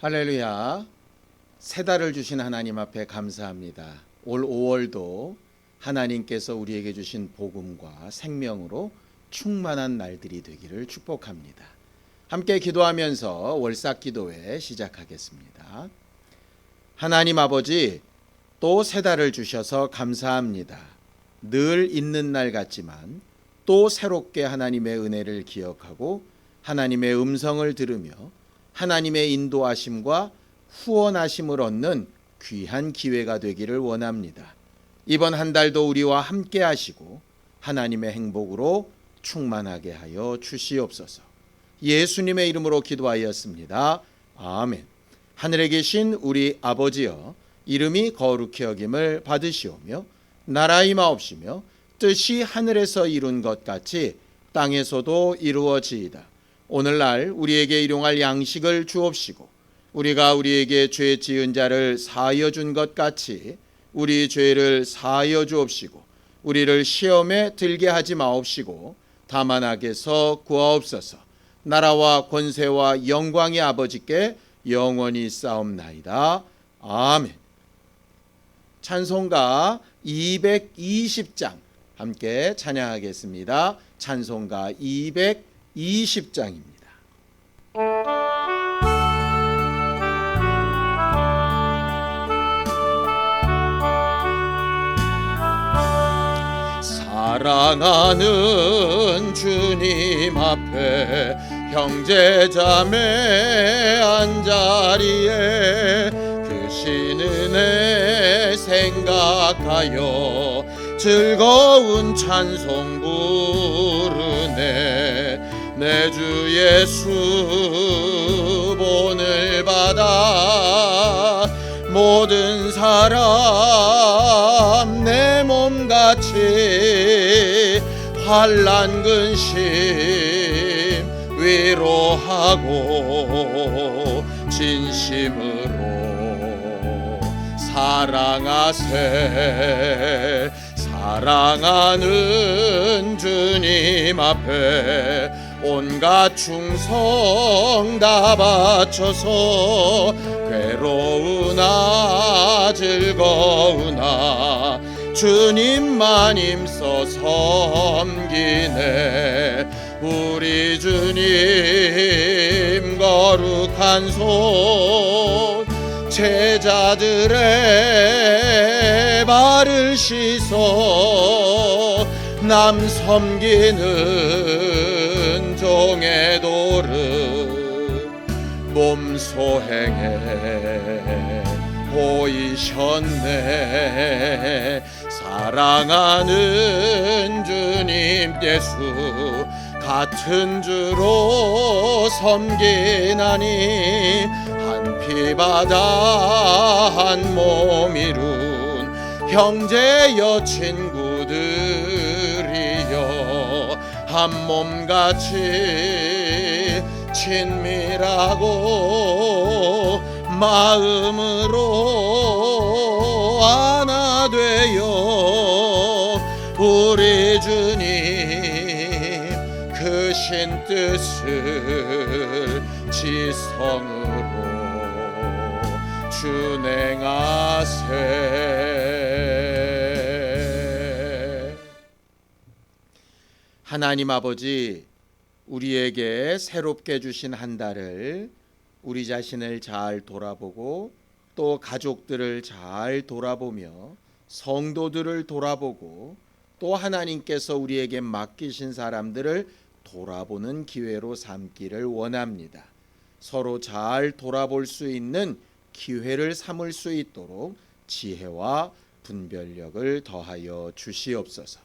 할렐루야. 새 달을 주신 하나님 앞에 감사합니다. 올 5월도 하나님께서 우리에게 주신 복음과 생명으로 충만한 날들이 되기를 축복합니다. 함께 기도하면서 월삭 기도회 시작하겠습니다. 하나님 아버지, 또 새 달을 주셔서 감사합니다. 늘 있는 날 같지만 또 새롭게 하나님의 은혜를 기억하고 하나님의 음성을 들으며 하나님의 인도하심과 후원하심을 얻는 귀한 기회가 되기를 원합니다. 이번 한 달도 우리와 함께 하시고 하나님의 행복으로 충만하게 하여 주시옵소서. 예수님의 이름으로 기도하였습니다. 아멘. 하늘에 계신 우리 아버지여, 이름이 거룩히 여김을 받으시오며 나라 임하옵시며 뜻이 하늘에서 이룬 것 같이 땅에서도 이루어지이다. 오늘날 우리에게 일용할 양식을 주옵시고 우리가 우리에게 죄 지은 자를 사하여 준 것 같이 우리 죄를 사하여 주옵시고 우리를 시험에 들게 하지 마옵시고 다만 악에서 구하옵소서. 나라와 권세와 영광의 아버지께 영원히 싸움나이다. 아멘. 찬송가 220장 함께 찬양하겠습니다. 찬송가 220장입니다. 사랑하는 주님 앞에 형제자매 한자리에 그 신은혜 생각하여 즐거운 찬송 부르네. 내 주 예수 본을 받아 모든 사람 내 몸같이 환난 근심 위로하고 진심으로 사랑하세. 사랑하는 주님 앞에 온갖 충성 다 바쳐서 괴로우나 즐거우나 주님만 힘써 섬기네. 우리 주님 거룩한 손 제자들의 발을 씻어 남 섬기는 종의 도를 몸소행해 보이셨네. 사랑하는 주님 예수 같은 주로 섬기나니 한 피 바다 한 몸 이룬 형제여 친구들이여 한 몸같이 친밀하고 마음으로 하나 되어 우리 주님 크신 뜻을 지성으로 준행하세. 하나님 아버지, 우리에게 새롭게 주신 한 달을 우리 자신을 잘 돌아보고 또 가족들을 잘 돌아보며 성도들을 돌아보고 또 하나님께서 우리에게 맡기신 사람들을 돌아보는 기회로 삼기를 원합니다. 서로 잘 돌아볼 수 있는 기회를 삼을 수 있도록 지혜와 분별력을 더하여 주시옵소서.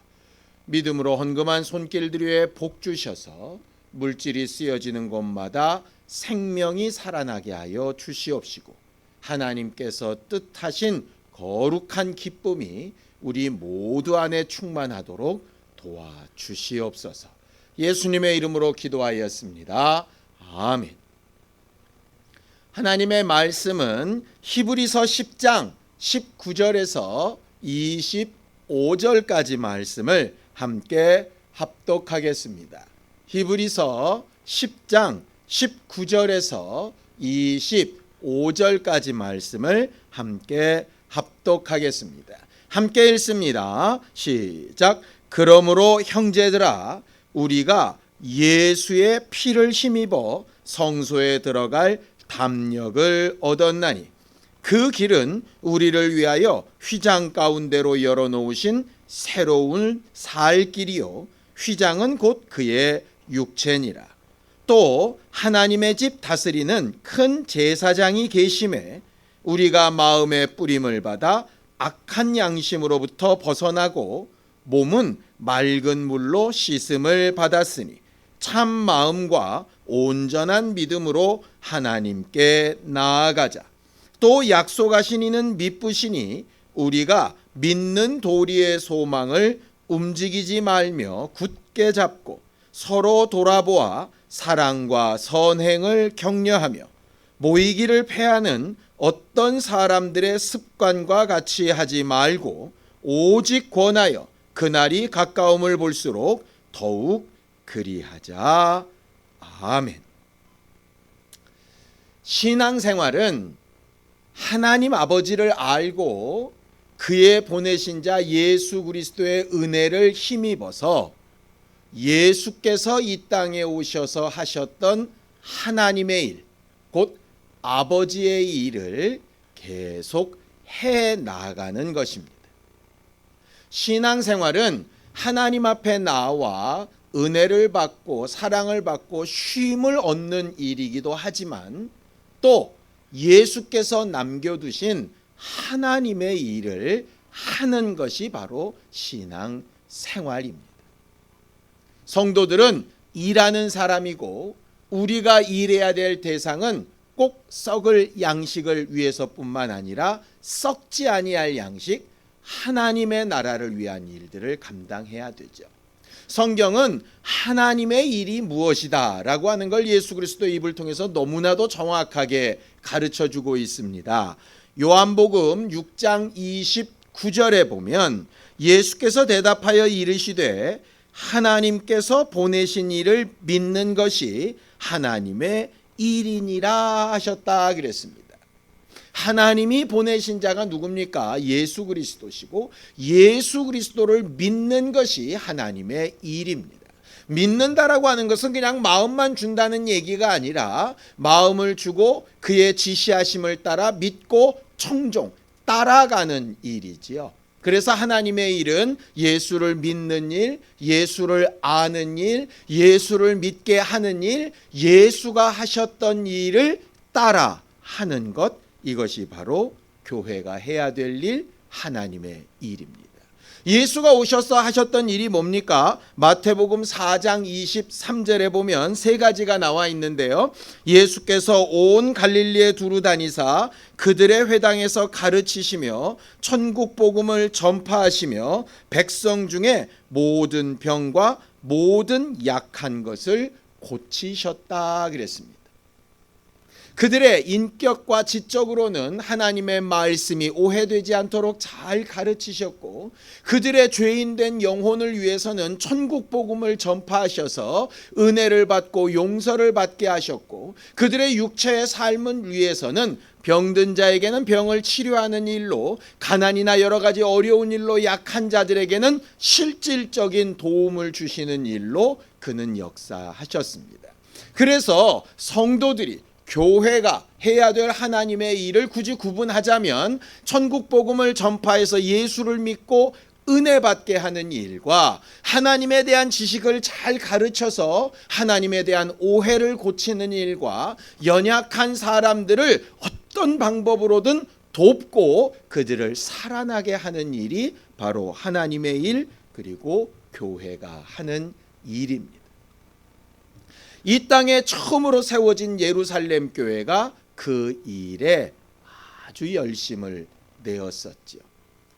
믿음으로 헌금한 손길들 위에 복 주셔서 물질이 쓰여지는 곳마다 생명이 살아나게 하여 주시옵시고 하나님께서 뜻하신 거룩한 기쁨이 우리 모두 안에 충만하도록 도와주시옵소서. 예수님의 이름으로 기도하였습니다. 아멘. 하나님의 말씀은 히브리서 10장 19절에서 25절까지 말씀을 함께 합독하겠습니다. 히브리서 10장 19절에서 5절까지 말씀을 함께 합독하겠습니다. 함께 읽습니다. 시작. 그러므로 형제들아, 우리가 예수의 피를 힘입어 성소에 들어갈 담력을 얻었나니 그 길은 우리를 위하여 휘장 가운데로 열어놓으신 새로운 살 길이요 휘장은 곧 그의 육체니라. 또 하나님의 집 다스리는 큰 제사장이 계심에 우리가 마음의 뿌림을 받아 악한 양심으로부터 벗어나고 몸은 맑은 물로 씻음을 받았으니 참 마음과 온전한 믿음으로 하나님께 나아가자. 또 약속하신 이는 미쁘시니 우리가 믿는 도리의 소망을 움직이지 말며 굳게 잡고 서로 돌아보아 사랑과 선행을 격려하며 모이기를 패하는 어떤 사람들의 습관과 같이 하지 말고 오직 권하여 그날이 가까움을 볼수록 더욱 그리하자. 아멘. 신앙생활은 하나님 아버지를 알고 그의 보내신 자 예수 그리스도의 은혜를 힘입어서 예수께서 이 땅에 오셔서 하셨던 하나님의 일, 곧 아버지의 일을 계속 해 나가는 것입니다. 신앙생활은 하나님 앞에 나와 은혜를 받고 사랑을 받고 쉼을 얻는 일이기도 하지만 또 예수께서 남겨두신 하나님의 일을 하는 것이 바로 신앙생활입니다. 성도들은 일하는 사람이고 우리가 일해야 될 대상은 꼭 썩을 양식을 위해서뿐만 아니라 썩지 아니할 양식, 하나님의 나라를 위한 일들을 감당해야 되죠. 성경은 하나님의 일이 무엇이다 라고 하는 걸 예수 그리스도의 입을 통해서 너무나도 정확하게 가르쳐주고 있습니다. 요한복음 6장 29절에 보면 예수께서 대답하여 이르시되 하나님께서 보내신 이를 믿는 것이 하나님의 일이니라 하셨다 그랬습니다. 하나님이 보내신 자가 누굽니까? 예수 그리스도시고 예수 그리스도를 믿는 것이 하나님의 일입니다. 믿는다라고 하는 것은 그냥 마음만 준다는 얘기가 아니라 마음을 주고 그의 지시하심을 따라 믿고 청종, 따라가는 일이지요. 그래서 하나님의 일은 예수를 믿는 일, 예수를 아는 일, 예수를 믿게 하는 일, 예수가 하셨던 일을 따라 하는 것, 이것이 바로 교회가 해야 될 일, 하나님의 일입니다. 예수가 오셔서 하셨던 일이 뭡니까? 마태복음 4장 23절에 보면 세 가지가 나와 있는데요. 예수께서 온 갈릴리에 두루 다니사 그들의 회당에서 가르치시며 천국 복음을 전파하시며 백성 중에 모든 병과 모든 약한 것을 고치셨다 그랬습니다. 그들의 인격과 지적으로는 하나님의 말씀이 오해되지 않도록 잘 가르치셨고 그들의 죄인된 영혼을 위해서는 천국 복음을 전파하셔서 은혜를 받고 용서를 받게 하셨고 그들의 육체의 삶을 위해서는 병든 자에게는 병을 치료하는 일로 가난이나 여러 가지 어려운 일로 약한 자들에게는 실질적인 도움을 주시는 일로 그는 역사하셨습니다. 그래서 성도들이 교회가 해야 될 하나님의 일을 굳이 구분하자면 천국 복음을 전파해서 예수를 믿고 은혜 받게 하는 일과 하나님에 대한 지식을 잘 가르쳐서 하나님에 대한 오해를 고치는 일과 연약한 사람들을 어떤 방법으로든 돕고 그들을 살아나게 하는 일이 바로 하나님의 일, 그리고 교회가 하는 일입니다. 이 땅에 처음으로 세워진 예루살렘 교회가 그 일에 아주 열심을 내었었죠.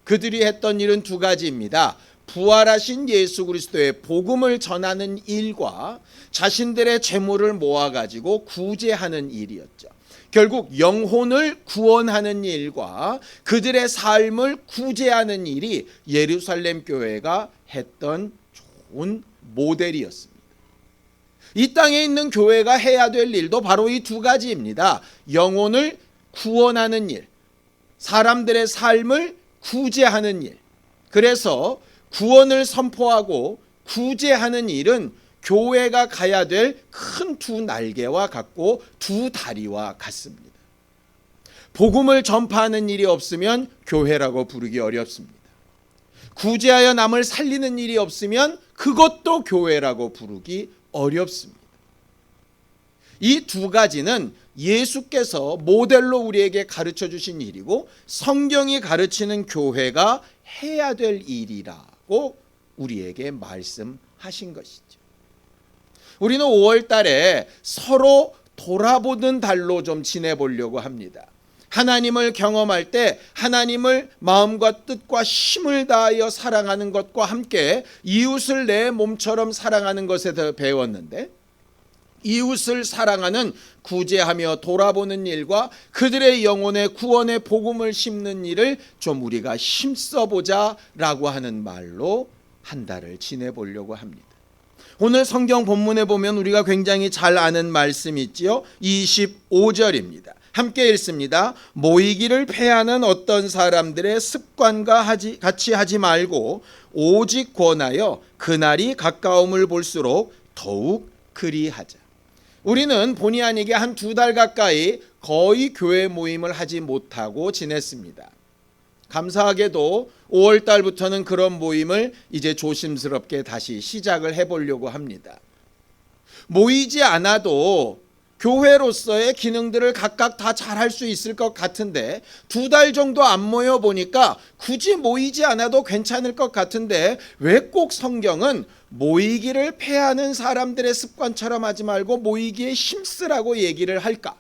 그들이 했던 일은 두 가지입니다. 부활하신 예수 그리스도의 복음을 전하는 일과 자신들의 재물을 모아가지고 구제하는 일이었죠. 결국 영혼을 구원하는 일과 그들의 삶을 구제하는 일이 예루살렘 교회가 했던 좋은 모델이었습니다. 이 땅에 있는 교회가 해야 될 일도 바로 이 두 가지입니다. 영혼을 구원하는 일, 사람들의 삶을 구제하는 일. 그래서 구원을 선포하고 구제하는 일은 교회가 가야 될 큰 두 날개와 같고 두 다리와 같습니다. 복음을 전파하는 일이 없으면 교회라고 부르기 어렵습니다. 구제하여 남을 살리는 일이 없으면 그것도 교회라고 부르기 어렵습니다. 이 두 가지는 예수께서 모델로 우리에게 가르쳐 주신 일이고 성경이 가르치는 교회가 해야 될 일이라고 우리에게 말씀하신 것이죠. 우리는 5월 달에 서로 돌아보는 달로 좀 지내보려고 합니다. 하나님을 경험할 때 하나님을 마음과 뜻과 힘을 다하여 사랑하는 것과 함께 이웃을 내 몸처럼 사랑하는 것에 대해 배웠는데, 이웃을 사랑하는 구제하며 돌아보는 일과 그들의 영혼의 구원의 복음을 심는 일을 좀 우리가 힘써보자라고 하는 말로 한 달을 지내보려고 합니다. 오늘 성경 본문에 보면 우리가 굉장히 잘 아는 말씀이 있지요. 25절입니다. 함께 읽습니다. 모이기를 패하는 어떤 사람들의 습관과 같이 하지 말고 오직 권하여 그날이 가까움을 볼수록 더욱 그리하자. 우리는 본의 아니게 한 두 달 가까이 거의 교회 모임을 하지 못하고 지냈습니다. 감사하게도 5월 달부터는 그런 모임을 이제 조심스럽게 다시 시작을 해보려고 합니다. 모이지 않아도 교회로서의 기능들을 각각 다 잘할 수 있을 것 같은데, 두 달 정도 안 모여 보니까 굳이 모이지 않아도 괜찮을 것 같은데 왜 꼭 성경은 모이기를 패하는 사람들의 습관처럼 하지 말고 모이기에 힘쓰라고 얘기를 할까?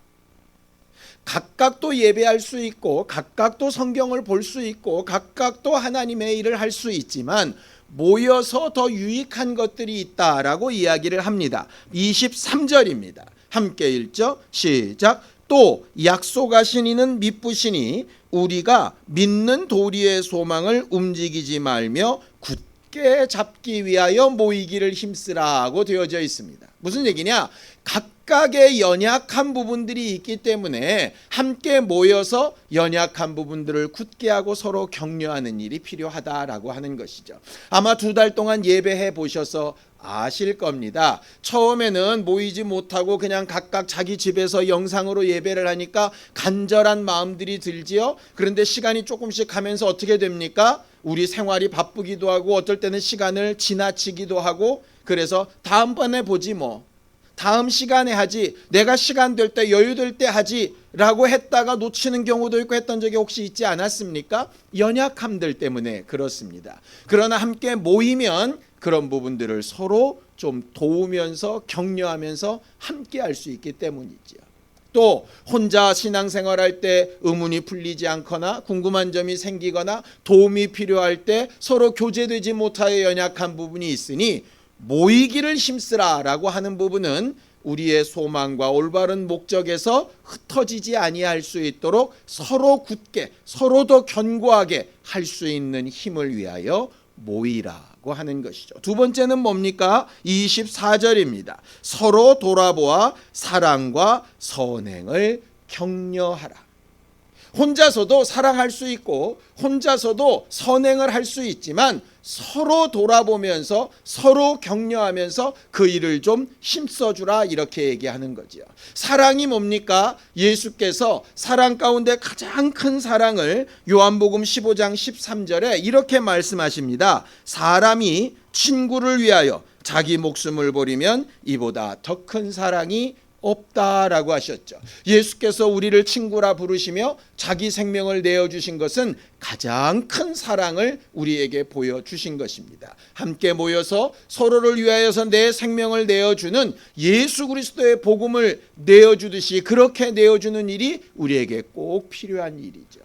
각각 또 예배할 수 있고 각각 또 성경을 볼 수 있고 각각 또 하나님의 일을 할 수 있지만 모여서 더 유익한 것들이 있다라고 이야기를 합니다. 23절입니다. 함께 읽죠. 시작. 또 약속하신 이는 미쁘시니 우리가 믿는 도리의 소망을 움직이지 말며 굳게 잡기 위하여 모이기를 힘쓰라고 되어져 있습니다. 무슨 얘기냐? 각각의 연약한 부분들이 있기 때문에 함께 모여서 연약한 부분들을 굳게 하고 서로 격려하는 일이 필요하다라고 하는 것이죠. 아마 두 달 동안 예배해 보셔서 아실 겁니다. 처음에는 모이지 못하고 그냥 각각 자기 집에서 영상으로 예배를 하니까 간절한 마음들이 들지요. 그런데 시간이 조금씩 가면서 어떻게 됩니까? 우리 생활이 바쁘기도 하고 어떨 때는 시간을 지나치기도 하고, 그래서 다음번에 보지 뭐, 다음 시간에 하지, 내가 시간 될 때 여유 될 때 하지 라고 했다가 놓치는 경우도 있고 했던 적이 혹시 있지 않았습니까? 연약함들 때문에 그렇습니다. 그러나 함께 모이면 그런 부분들을 서로 좀 도우면서 격려하면서 함께 할 수 있기 때문이죠. 또 혼자 신앙생활할 때 의문이 풀리지 않거나 궁금한 점이 생기거나 도움이 필요할 때 서로 교제되지 못하여 연약한 부분이 있으니 모이기를 힘쓰라라고 하는 부분은 우리의 소망과 올바른 목적에서 흩어지지 아니할 수 있도록 서로 굳게 서로 더 견고하게 할 수 있는 힘을 위하여 모이라고 하는 것이죠. 두 번째는 뭡니까? 24절입니다. 서로 돌아보아 사랑과 선행을 격려하라. 혼자서도 사랑할 수 있고 혼자서도 선행을 할 수 있지만 서로 돌아보면서 서로 격려하면서 그 일을 좀 힘써주라, 이렇게 얘기하는 거죠. 사랑이 뭡니까? 예수께서 사랑 가운데 가장 큰 사랑을 요한복음 15장 13절에 이렇게 말씀하십니다. 사람이 친구를 위하여 자기 목숨을 버리면 이보다 더 큰 사랑이 없다라고 하셨죠. 예수께서 우리를 친구라 부르시며 자기 생명을 내어주신 것은 가장 큰 사랑을 우리에게 보여주신 것입니다. 함께 모여서 서로를 위하여서 내 생명을 내어주는 예수 그리스도의 복음을 내어주듯이 그렇게 내어주는 일이 우리에게 꼭 필요한 일이죠.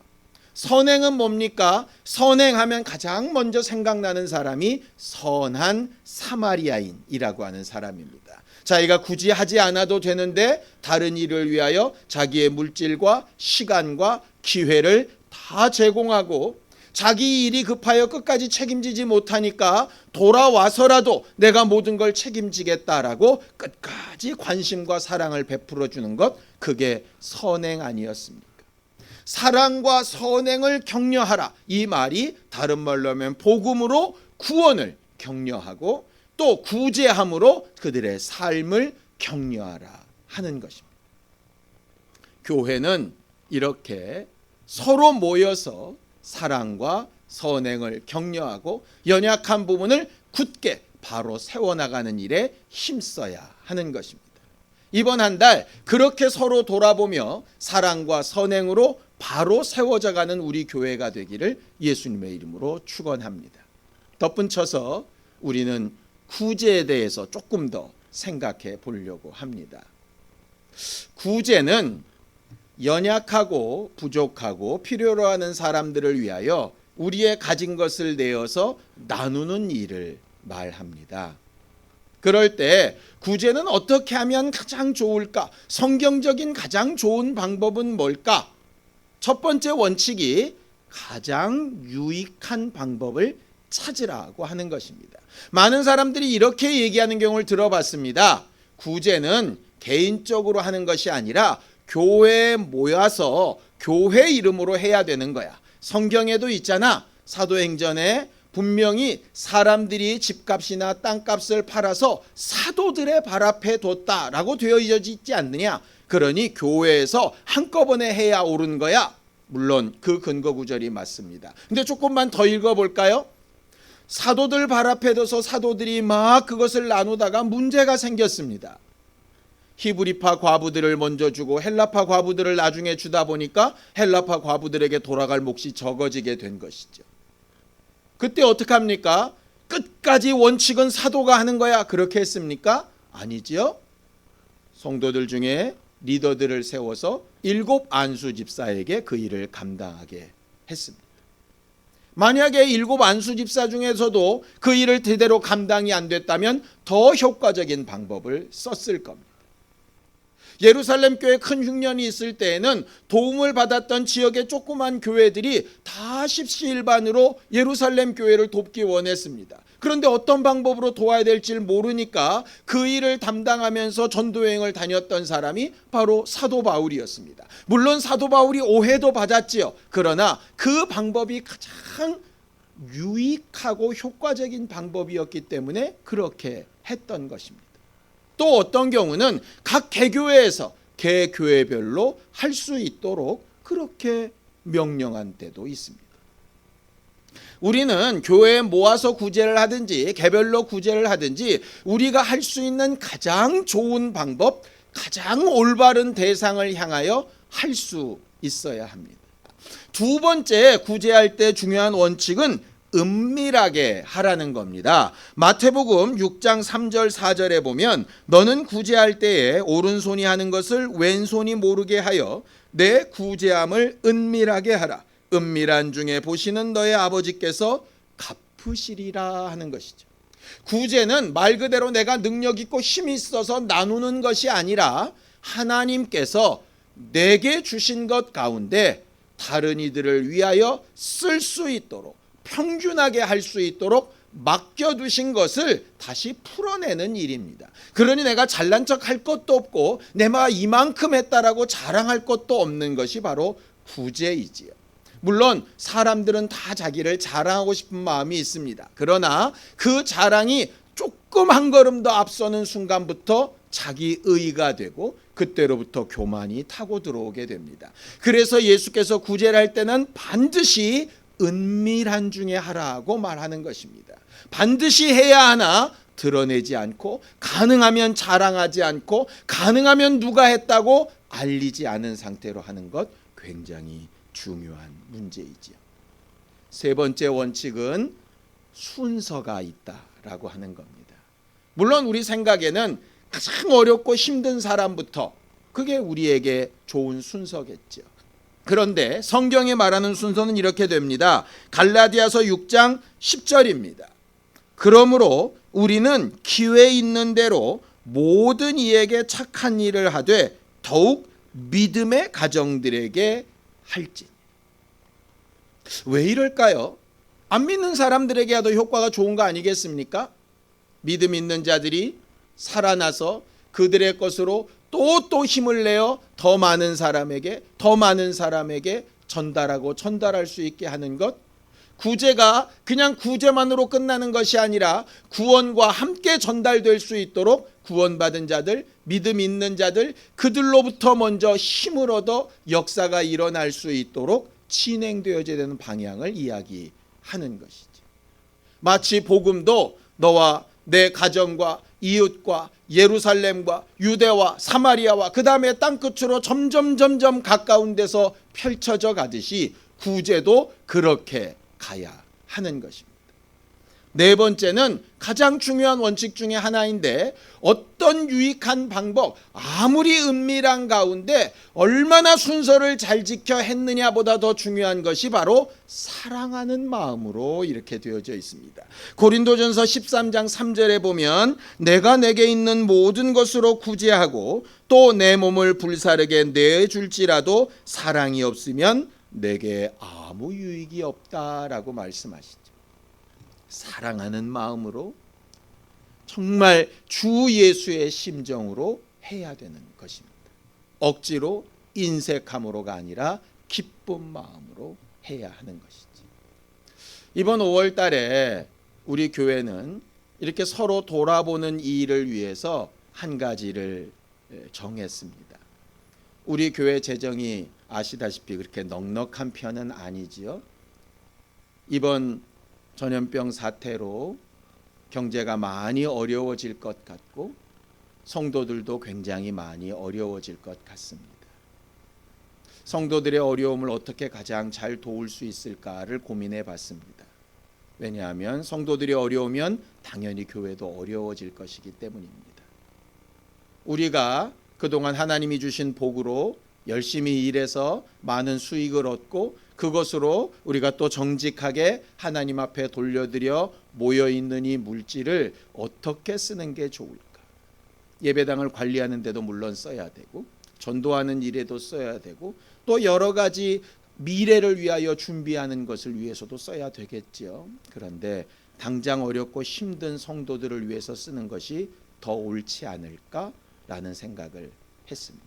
선행은 뭡니까? 선행하면 가장 먼저 생각나는 사람이 선한 사마리아인이라고 하는 사람입니다. 자기가 굳이 하지 않아도 되는데 다른 일을 위하여 자기의 물질과 시간과 기회를 다 제공하고 자기 일이 급하여 끝까지 책임지지 못하니까 돌아와서라도 내가 모든 걸 책임지겠다라고 끝까지 관심과 사랑을 베풀어 주는 것, 그게 선행 아니었습니까? 사랑과 선행을 격려하라. 이 말이 다른 말로 하면 복음으로 구원을 격려하고 또 구제함으로 그들의 삶을 격려하라 하는 것입니다. 교회는 이렇게 서로 모여서 사랑과 선행을 격려하고 연약한 부분을 굳게 바로 세워나가는 일에 힘써야 하는 것입니다. 이번 한 달 그렇게 서로 돌아보며 사랑과 선행으로 바로 세워져가는 우리 교회가 되기를 예수님의 이름으로 축원합니다. 덧붙여서 우리는 구제에 대해서 조금 더 생각해 보려고 합니다. 구제는 연약하고 부족하고 필요로 하는 사람들을 위하여 우리의 가진 것을 내어서 나누는 일을 말합니다. 그럴 때 구제는 어떻게 하면 가장 좋을까? 성경적인 가장 좋은 방법은 뭘까? 첫 번째 원칙이 가장 유익한 방법을 찾으라고 하는 것입니다. 많은 사람들이 이렇게 얘기하는 경우를 들어봤습니다. 구제는 개인적으로 하는 것이 아니라 교회에 모여서 교회 이름으로 해야 되는 거야. 성경에도 있잖아. 사도행전에 분명히 사람들이 집값이나 땅값을 팔아서 사도들의 발 앞에 뒀다라고 되어 있지 않느냐. 그러니 교회에서 한꺼번에 해야 옳은 거야. 물론 그 근거 구절이 맞습니다. 근데 조금만 더 읽어볼까요? 사도들 발 앞에 둬서 사도들이 막 그것을 나누다가 문제가 생겼습니다. 히브리파 과부들을 먼저 주고 헬라파 과부들을 나중에 주다 보니까 헬라파 과부들에게 돌아갈 몫이 적어지게 된 것이죠. 그때 어떻게 합니까? 끝까지 원칙은 사도가 하는 거야. 그렇게 했습니까? 아니지요. 성도들 중에 리더들을 세워서 7 안수 집사에게 그 일을 감당하게 했습니다. 만약에 7 안수 집사 중에서도 그 일을 제대로 감당이 안 됐다면 더 효과적인 방법을 썼을 겁니다. 예루살렘 교회 큰 흉년이 있을 때에는 도움을 받았던 지역의 조그만 교회들이 다 십시일반으로 예루살렘 교회를 돕기 원했습니다. 그런데 어떤 방법으로 도와야 될지 모르니까 그 일을 담당하면서 전도여행을 다녔던 사람이 바로 사도 바울이었습니다. 물론 사도 바울이 오해도 받았지요. 그러나 그 방법이 가장 유익하고 효과적인 방법이었기 때문에 그렇게 했던 것입니다. 또 어떤 경우는 각 개교회에서 개교회별로 할 수 있도록 그렇게 명령한 때도 있습니다. 우리는 교회에 모아서 구제를 하든지 개별로 구제를 하든지 우리가 할 수 있는 가장 좋은 방법, 가장 올바른 대상을 향하여 할 수 있어야 합니다. 두 번째 구제할 때 중요한 원칙은 은밀하게 하라는 겁니다. 마태복음 6장 3절 4절에 보면 너는 구제할 때에 오른손이 하는 것을 왼손이 모르게 하여 내 구제함을 은밀하게 하라. 은밀한 중에 보시는 너의 아버지께서 갚으시리라 하는 것이죠. 구제는 말 그대로 내가 능력 있고 힘이 있어서 나누는 것이 아니라 하나님께서 내게 주신 것 가운데 다른 이들을 위하여 쓸 수 있도록 평균하게 할 수 있도록 맡겨두신 것을 다시 풀어내는 일입니다. 그러니 내가 잘난 척 할 것도 없고 내가 이만큼 했다라고 자랑할 것도 없는 것이 바로 구제이지요. 물론 사람들은 다 자기를 자랑하고 싶은 마음이 있습니다. 그러나 그 자랑이 조금 한 걸음 더 앞서는 순간부터 자기 의가 되고 그때로부터 교만이 타고 들어오게 됩니다. 그래서 예수께서 구제를 할 때는 반드시 은밀한 중에 하라고 말하는 것입니다. 반드시 해야 하나 드러내지 않고 가능하면 자랑하지 않고 가능하면 누가 했다고 알리지 않은 상태로 하는 것 굉장히 중요한 문제이지요. 세 번째 원칙은 순서가 있다라고 하는 겁니다. 물론 우리 생각에는 가장 어렵고 힘든 사람부터 그게 우리에게 좋은 순서겠죠. 그런데 성경에 말하는 순서는 이렇게 됩니다. 갈라디아서 6장 10절입니다. 그러므로 우리는 기회 있는 대로 모든 이에게 착한 일을 하되 더욱 믿음의 가정들에게 할지. 왜 이럴까요? 안 믿는 사람들에게도 효과가 좋은 거 아니겠습니까? 믿음 있는 자들이 살아나서 그들의 것으로 또 힘을 내어 더 많은 사람에게 전달할 수 있게 하는 것, 구제가 그냥 구제만으로 끝나는 것이 아니라 구원과 함께 전달될 수 있도록 구원받은 자들, 믿음 있는 자들, 그들로부터 먼저 힘을 얻어 역사가 일어날 수 있도록 진행되어져야 되는 방향을 이야기하는 것이죠. 마치 복음도 너와 내 가정과 이웃과 예루살렘과 유대와 사마리아와 그 다음에 땅끝으로 점점 가까운 데서 펼쳐져 가듯이 구제도 그렇게 가야 하는 것입니다. 네 번째는 가장 중요한 원칙 중에 하나인데, 어떤 유익한 방법, 아무리 은밀한 가운데 얼마나 순서를 잘 지켜 했느냐보다 더 중요한 것이 바로 사랑하는 마음으로 이렇게 되어져 있습니다. 고린도전서 13장 3절에 보면 내가 내게 있는 모든 것으로 구제하고 또 내 몸을 불사르게 내줄지라도 사랑이 없으면 내게 아무 유익이 없다라고 말씀하시죠. 사랑하는 마음으로 정말 주 예수의 심정으로 해야 되는 것입니다. 억지로 인색함으로가 아니라 기쁜 마음으로 해야 하는 것이지. 이번 5월 달에 우리 교회는 이렇게 서로 돌아보는 일을 위해서 한 가지를 정했습니다. 우리 교회 재정이 아시다시피 그렇게 넉넉한 편은 아니지요. 이번 전염병 사태로 경제가 많이 어려워질 것 같고 성도들도 굉장히 많이 어려워질 것 같습니다. 성도들의 어려움을 어떻게 가장 잘 도울 수 있을까를 고민해 봤습니다. 왜냐하면 성도들이 어려우면 당연히 교회도 어려워질 것이기 때문입니다. 우리가 그동안 하나님이 주신 복으로 열심히 일해서 많은 수익을 얻고 그것으로 우리가 또 정직하게 하나님 앞에 돌려드려 모여있는 이 물질을 어떻게 쓰는 게 좋을까? 예배당을 관리하는 데도 물론 써야 되고 전도하는 일에도 써야 되고 또 여러 가지 미래를 위하여 준비하는 것을 위해서도 써야 되겠죠. 그런데 당장 어렵고 힘든 성도들을 위해서 쓰는 것이 더 옳지 않을까라는 생각을 했습니다.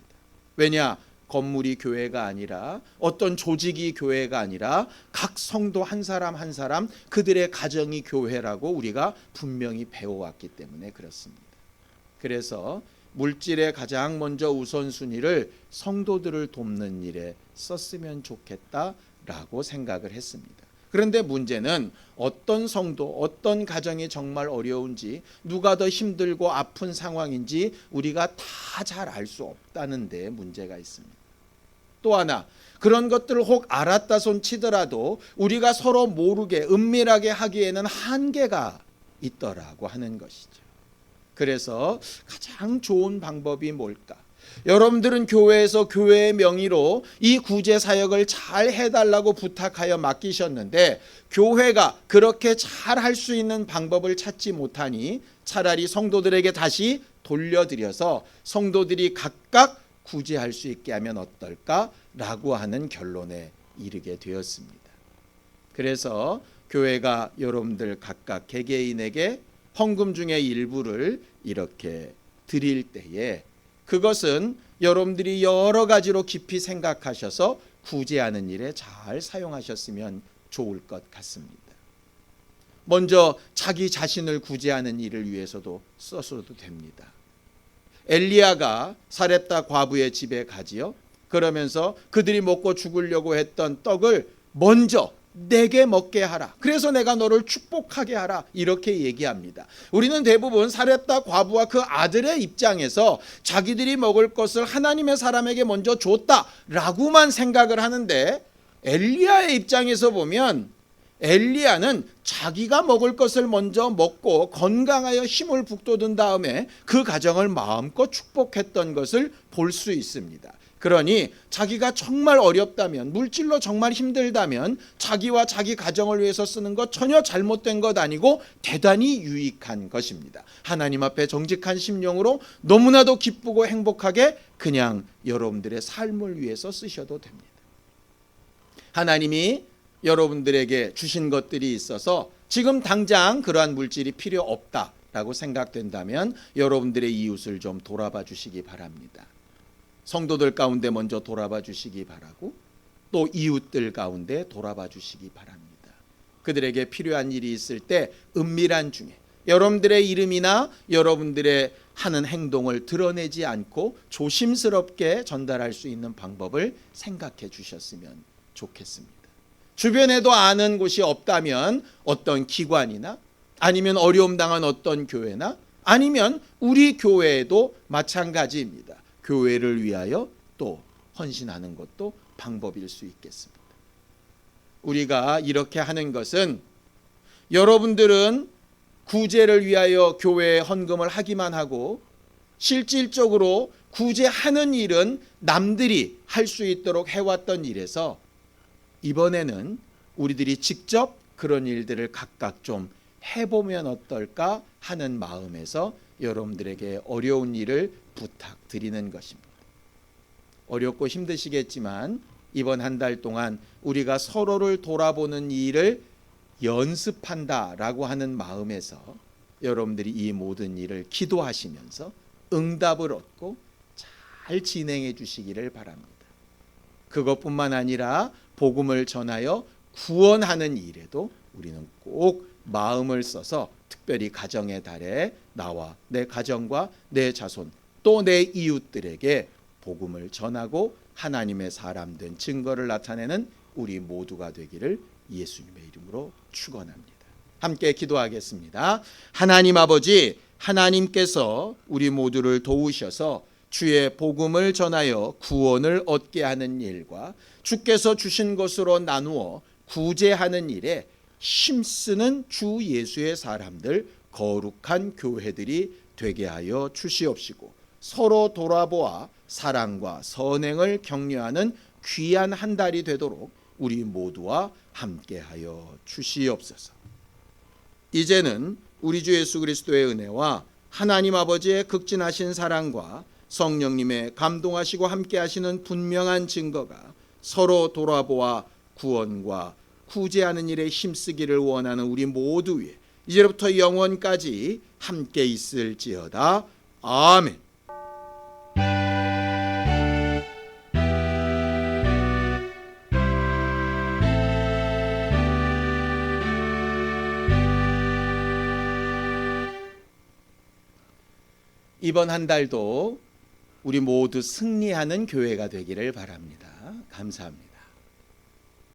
왜냐? 건물이 교회가 아니라 어떤 조직이 교회가 아니라 각 성도 한 사람 한 사람 그들의 가정이 교회라고 우리가 분명히 배워왔기 때문에 그렇습니다. 그래서 물질의 가장 먼저 우선순위를 성도들을 돕는 일에 썼으면 좋겠다라고 생각을 했습니다. 그런데 문제는 어떤 성도, 어떤 가정이 정말 어려운지, 누가 더 힘들고 아픈 상황인지 우리가 다 잘 알 수 없다는 데 문제가 있습니다. 또 하나, 그런 것들을 혹 알았다 손 치더라도 우리가 서로 모르게 은밀하게 하기에는 한계가 있더라고 하는 것이죠. 그래서 가장 좋은 방법이 뭘까? 여러분들은 교회에서 교회의 명의로 이 구제 사역을 잘 해달라고 부탁하여 맡기셨는데 교회가 그렇게 잘 할 수 있는 방법을 찾지 못하니 차라리 성도들에게 다시 돌려드려서 성도들이 각각 구제할 수 있게 하면 어떨까라고 하는 결론에 이르게 되었습니다. 그래서 교회가 여러분들 각각 개개인에게 헌금 중의 일부를 이렇게 드릴 때에 그것은 여러분들이 여러 가지로 깊이 생각하셔서 구제하는 일에 잘 사용하셨으면 좋을 것 같습니다. 먼저 자기 자신을 구제하는 일을 위해서도 써서도 됩니다. 엘리야가 사렙다 과부의 집에 가지요. 그러면서 그들이 먹고 죽으려고 했던 떡을 먼저 내게 먹게 하라. 그래서 내가 너를 축복하게 하라. 이렇게 얘기합니다. 우리는 대부분 사렙다 과부와 그 아들의 입장에서 자기들이 먹을 것을 하나님의 사람에게 먼저 줬다라고만 생각을 하는데 엘리야의 입장에서 보면 엘리야는 자기가 먹을 것을 먼저 먹고 건강하여 힘을 북돋은 다음에 그 가정을 마음껏 축복했던 것을 볼 수 있습니다. 그러니 자기가 정말 어렵다면, 물질로 정말 힘들다면 자기와 자기 가정을 위해서 쓰는 것 전혀 잘못된 것 아니고 대단히 유익한 것입니다. 하나님 앞에 정직한 심령으로 너무나도 기쁘고 행복하게 그냥 여러분들의 삶을 위해서 쓰셔도 됩니다. 하나님이 여러분들에게 주신 것들이 있어서 지금 당장 그러한 물질이 필요 없다라고 생각된다면 여러분들의 이웃을 좀 돌아봐 주시기 바랍니다. 성도들 가운데 먼저 돌아봐 주시기 바라고 또 이웃들 가운데 돌아봐 주시기 바랍니다. 그들에게 필요한 일이 있을 때 은밀한 중에 여러분들의 이름이나 여러분들의 하는 행동을 드러내지 않고 조심스럽게 전달할 수 있는 방법을 생각해 주셨으면 좋겠습니다. 주변에도 아는 곳이 없다면 어떤 기관이나 아니면 어려움 당한 어떤 교회나 아니면 우리 교회에도 마찬가지입니다. 교회를 위하여 또 헌신하는 것도 방법일 수 있겠습니다. 우리가 이렇게 하는 것은 여러분들은 구제를 위하여 교회에 헌금을 하기만 하고 실질적으로 구제하는 일은 남들이 할 수 있도록 해왔던 일에서 이번에는 우리들이 직접 그런 일들을 각각 좀 해보면 어떨까 하는 마음에서 여러분들에게 어려운 일을 부탁드리는 것입니다. 어렵고 힘드시겠지만 이번 한 달 동안 우리가 서로를 돌아보는 일을 연습한다라고 하는 마음에서 여러분들이 이 모든 일을 기도하시면서 응답을 얻고 잘 진행해 주시기를 바랍니다. 그것뿐만 아니라 복음을 전하여 구원하는 일에도 우리는 꼭 마음을 써서 특별히 가정의 달에 나와 내 가정과 내 자손 또 내 이웃들에게 복음을 전하고 하나님의 사람 된 증거를 나타내는 우리 모두가 되기를 예수님의 이름으로 축원합니다. 함께 기도하겠습니다. 하나님 아버지, 하나님께서 우리 모두를 도우셔서 주의 복음을 전하여 구원을 얻게 하는 일과 주께서 주신 것으로 나누어 구제하는 일에 힘쓰는 주 예수의 사람들, 거룩한 교회들이 되게 하여 주시옵시고 서로 돌아보아 사랑과 선행을 격려하는 귀한 한 달이 되도록 우리 모두와 함께하여 주시옵소서. 이제는 우리 주 예수 그리스도의 은혜와 하나님 아버지의 극진하신 사랑과 성령님의 감동하시고 함께하시는 분명한 증거가 서로 돌아보아 구원과 구제하는 일에 힘쓰기를 원하는 우리 모두 위에 이제부터 영원까지 함께 있을지어다. 아멘. 이번 한 달도 우리 모두 승리하는 교회가 되기를 바랍니다. 감사합니다.